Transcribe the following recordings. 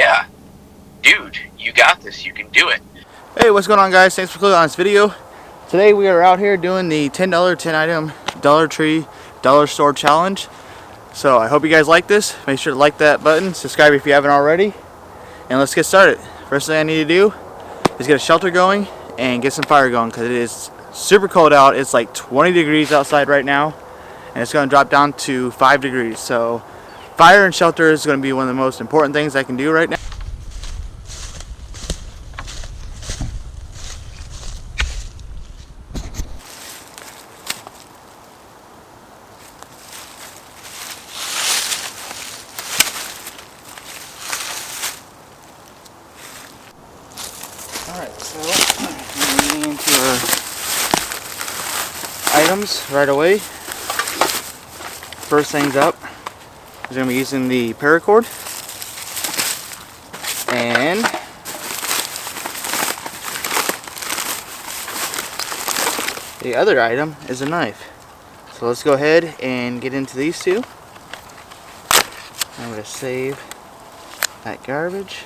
Yeah, dude, you got this. You can do it. Hey, what's going on, guys? Thanks for clicking on this video. Today we are out here doing the $10 10 item Dollar Tree Dollar Store Challenge. So I hope you guys like this. Make sure to like that button, subscribe if you haven't already, and let's get started. First thing I need to do is get a shelter going and get some fire going because it is super cold out. It's like 20 degrees outside right now, and it's going to drop down to 5 degrees. So fire and shelter is going to be one of the most important things I can do right now. Alright, so we're getting into our items right away. First things up is going to be using the paracord, and the other item is a knife. So let's go ahead and get into these two. I'm going to save that garbage.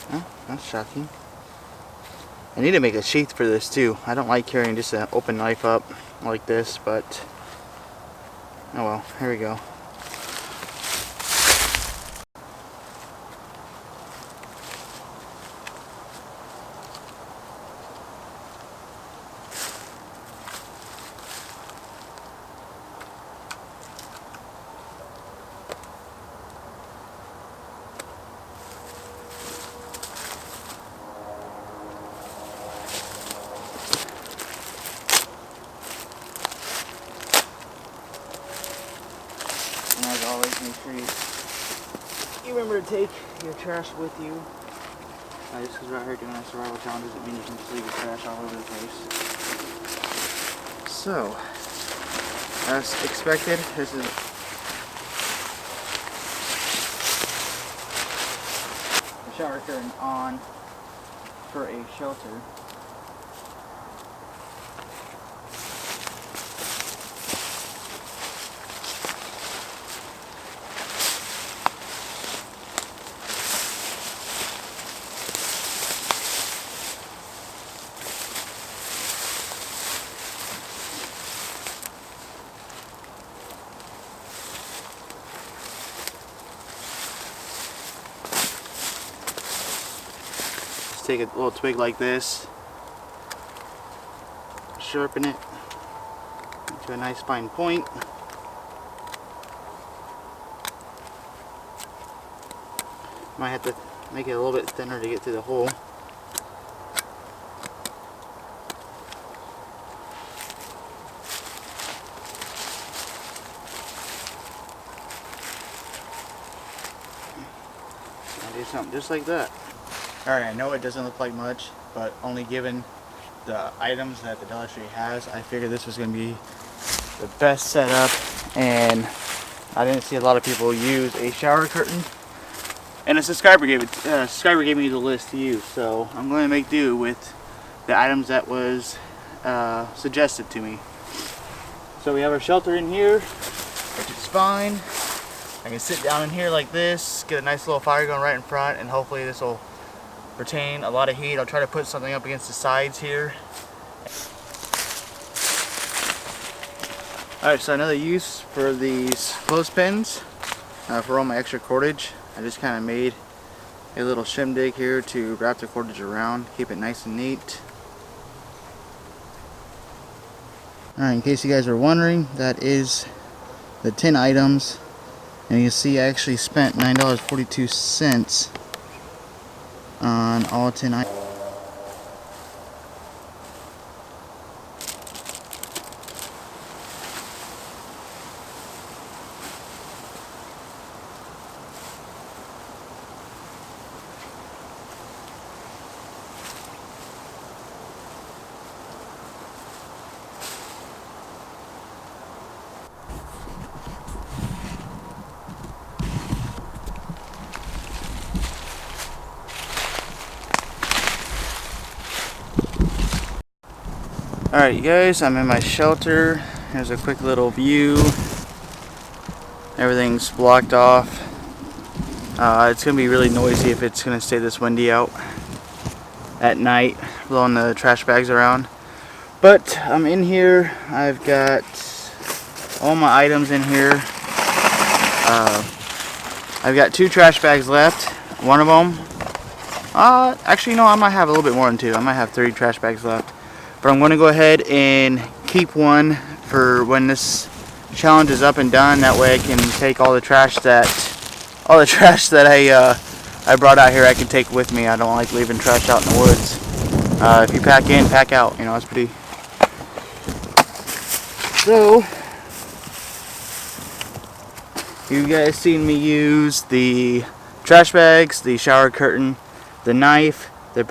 Oh, that's shocking. I need to make a sheath for this too. I don't like carrying just an open knife up like this, but oh well, here we go. And as always, make sure you remember to take your trash with you. Just because we're out here doing a survival challenge doesn't mean you can just leave your trash all over the place. So, as expected, this is the shower curtain on for a shelter. Take a little twig like this, sharpen it to a nice fine point. Might have to make it a little bit thinner to get through the hole. I'll do something just like that. Alright, I know it doesn't look like much, but only given the items that the Dollar Tree has, I figured this was going to be the best setup, and I didn't see a lot of people use a shower curtain. And a subscriber gave me the list to use, so I'm going to make do with the items that was suggested to me. So we have our shelter in here, which is fine. I can sit down in here like this, get a nice little fire going right in front, and hopefully this will retain a lot of heat. I'll try to put something up against the sides here. Alright, so another use for these clothespins for all my extra cordage. I just kind of made a little shindig here to wrap the cordage around, keep it nice and neat. Alright, in case you guys were wondering, that is the 10 items. And you can see I actually spent $9.42 on all 10 items. Alright, you guys, I'm in my shelter. Here's a quick little view. Everything's blocked off. It's going to be really noisy if it's going to stay this windy out at night, blowing the trash bags around. But I'm in here. I've got all my items in here. I've got 2 trash bags left. One of them, actually no, I might have a little bit more than 2. I might have 3 trash bags left. But I'm going to go ahead and keep one for when this challenge is up and done. That way I can take all the trash that I brought out here. I can take with me. I don't like leaving trash out in the woods. If you pack in, pack out. You know, it's pretty. So you guys seen me use the trash bags, the shower curtain, the knife, the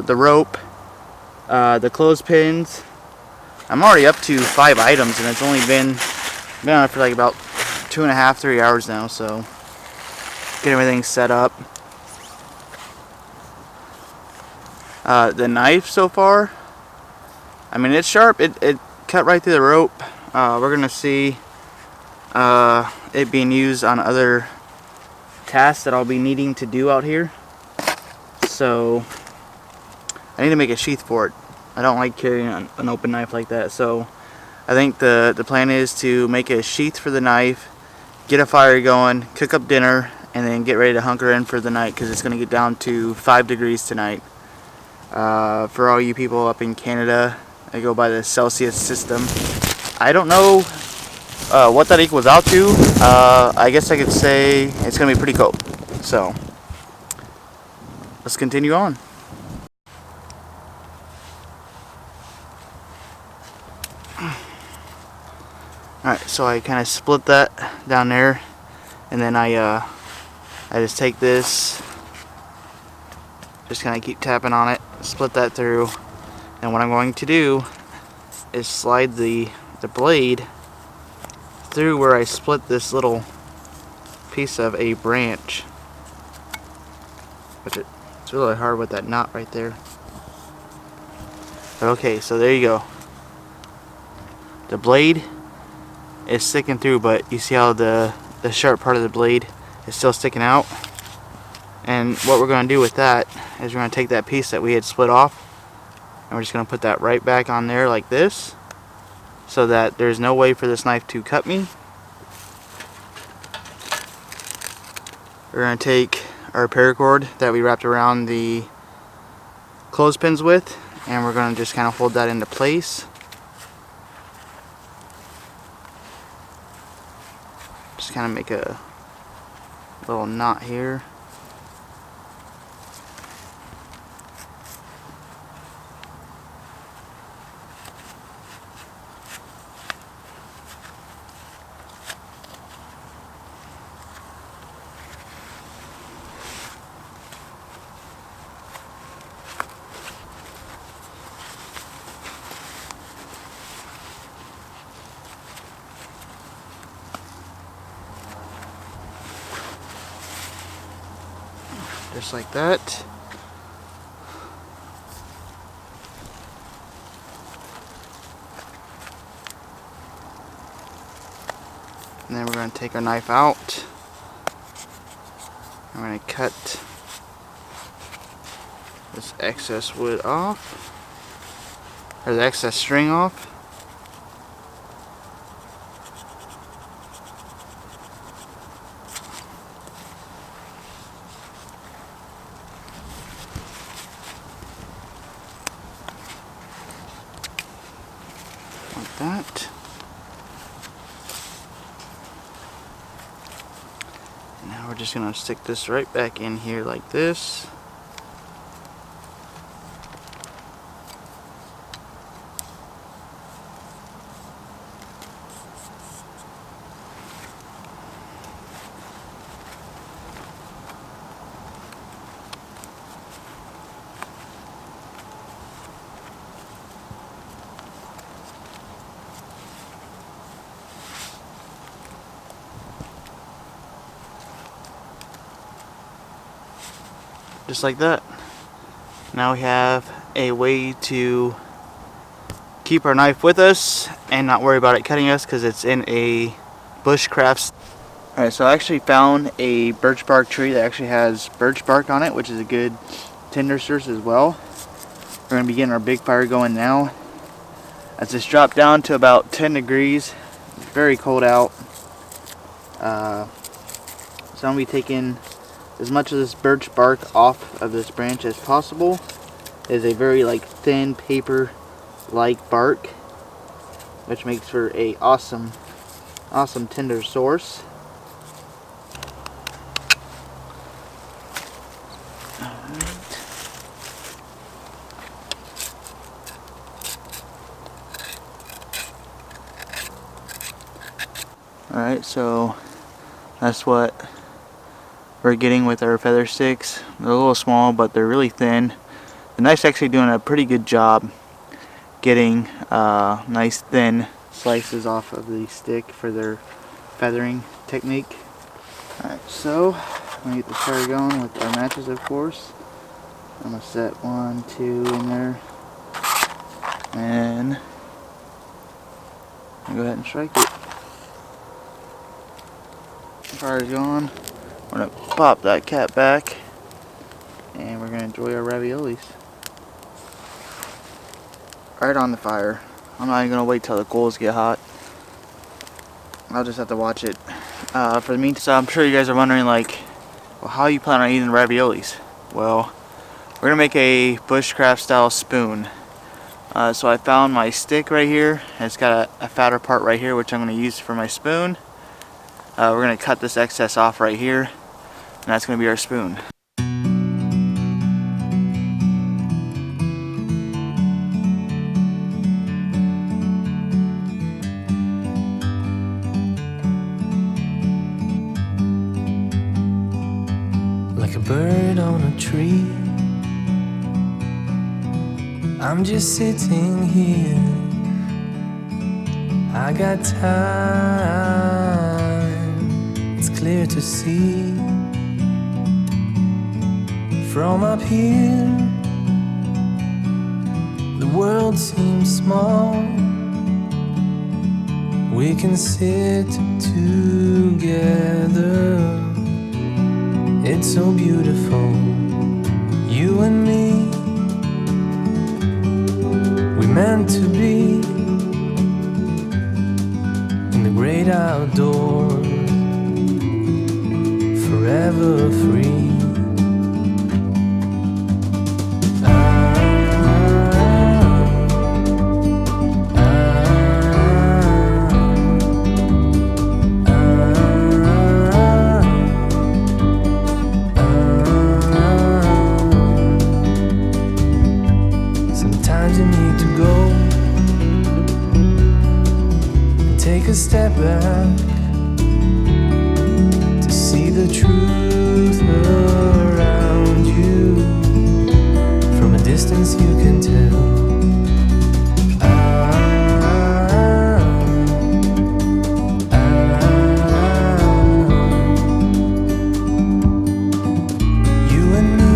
rope, the clothespins. I'm already up to 5 items, and it's only been on it for like about 2.5, 3 hours now. So get everything set up. The knife so far, I mean, it's sharp. It cut right through the rope. We're gonna see it being used on other tasks that I'll be needing to do out here. So I need to make a sheath for it. I don't like carrying an open knife like that. So I think the plan is to make a sheath for the knife, get a fire going, cook up dinner, and then get ready to hunker in for the night, because it's going to get down to 5 degrees tonight. For all you people up in Canada, I go by the Celsius system. I don't know what that equals out to. I guess I could say it's going to be pretty cold. So let's continue on. Alright, so I kind of split that down there, and then I just take this, just kind of keep tapping on it, split that through, and what I'm going to do is slide the blade through where I split this little piece of a branch, which it's really hard with that knot right there. But okay, so there you go. The blade is sticking through, but you see how the sharp part of the blade is still sticking out. And what we're going to do with that is we're going to take that piece that we had split off, and we're just going to put that right back on there like this, so that there's no way for this knife to cut me. We're going to take our paracord that we wrapped around the clothespins with, and we're going to just kind of hold that into place. Just kind of make a little knot here. Just like that. And then we're going to take our knife out. I'm going to cut this excess wood off, or the excess string off. Like that. And now we're just going to stick this right back in here like this. Just like that. Now we have a way to keep our knife with us and not worry about it cutting us because it's in a Bushcraft. Alright, so I actually found a birch bark tree that actually has birch bark on it, which is a good tinder source as well. We're going to be getting our big fire going now. As it's dropped down to about 10 degrees, it's very cold out. So I'm going to be taking as much of this birch bark off of this branch as possible. It is a very thin paper like bark, which makes for a awesome tinder source. Alright, so that's what we're getting with our feather sticks. They're a little small, but they're really thin. The knife's actually doing a pretty good job getting nice thin slices off of the stick for their feathering technique. Alright, so I'm going to get the fire going with our matches, of course. I'm going to set 1, 2 in there, and I'll go ahead and strike it. Fire's going. We're going to pop that cap back, and we're going to enjoy our raviolis. Right on the fire. I'm not even going to wait till the coals get hot. I'll just have to watch it. For the meantime, so I'm sure you guys are wondering, well, how you plan on eating raviolis? Well, we're going to make a Bushcraft style spoon. So I found my stick right here, and it's got a fatter part right here, which I'm going to use for my spoon. We're going to cut this excess off right here, and that's going to be our spoon. Like a bird on a tree, I'm just sitting here. I got time, it's clear to see. From up here, the world seems small. We can sit together. It's so beautiful, you and me. We meant to be in the great outdoors, forever free. Sometimes you need to go and take a step back to see the truth around you. From a distance you can tell. You and me,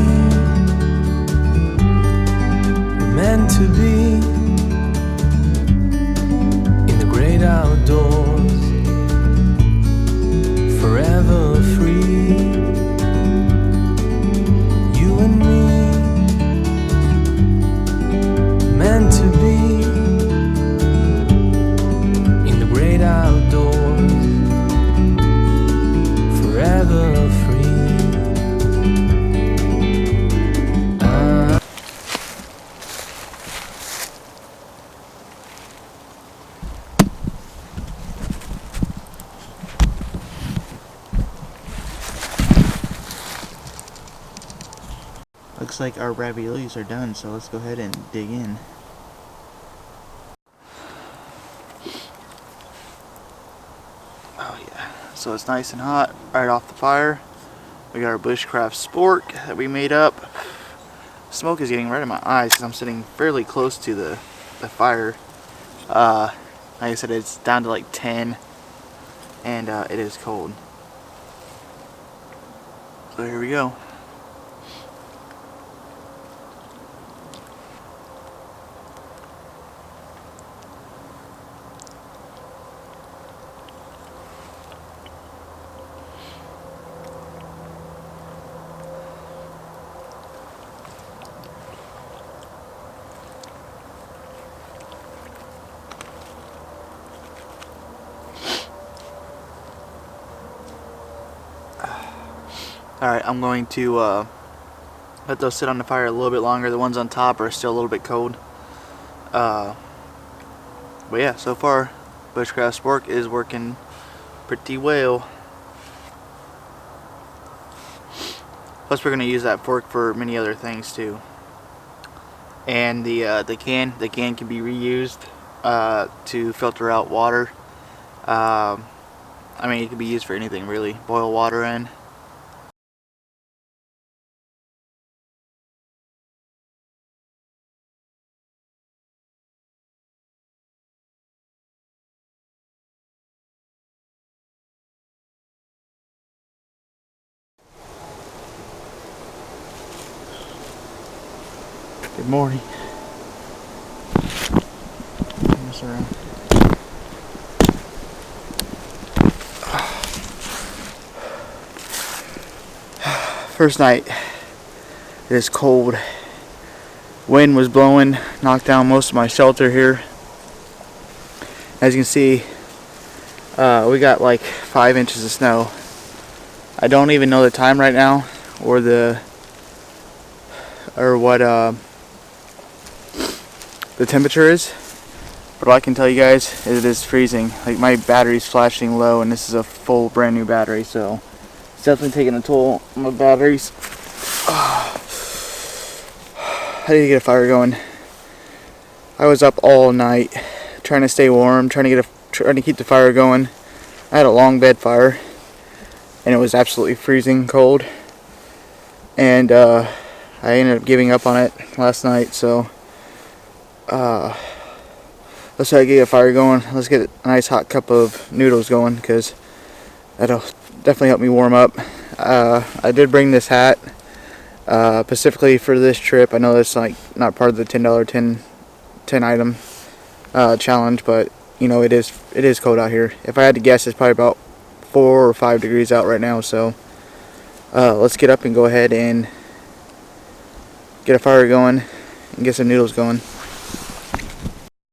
we're meant to be in the great outdoors, forever free. You and me, meant to be in the great outdoors, forever free. Looks like our raviolis are done, so let's go ahead and dig in. Oh yeah, so it's nice and hot right off the fire. We got our Bushcraft spork that we made up. Smoke is getting right in my eyes because I'm sitting fairly close to the fire. Like I said, it's down to 10, and it is cold. So here we go. Alright, I'm going to let those sit on the fire a little bit longer. The ones on top are still a little bit cold. But yeah, so far Bushcraft spork is working pretty well. Plus we're going to use that fork for many other things too. And the can can be reused to filter out water. I mean, it can be used for anything really. Boil water in. Good morning. Mess around. First night. It is cold. Wind was blowing, knocked down most of my shelter here. As you can see, we got like 5 inches of snow. I don't even know the time right now, or what the temperature is. But all I can tell you guys is it is freezing. Like, my battery's flashing low, and this is a full brand new battery, so it's definitely taking a toll on my batteries. I need to get a fire going. I was up all night trying to stay warm, trying to keep the fire going. I had a long bed fire, and it was absolutely freezing cold. And I ended up giving up on it last night. So let's try to get a fire going. Let's get a nice hot cup of noodles going, because that'll definitely help me warm up. I did bring this hat specifically for this trip. I know that's like not part of the $10 10 item challenge, but you know, it is cold out here. If I had to guess, it's probably about 4 or 5 degrees out right now. So let's get up and go ahead and get a fire going and get some noodles going.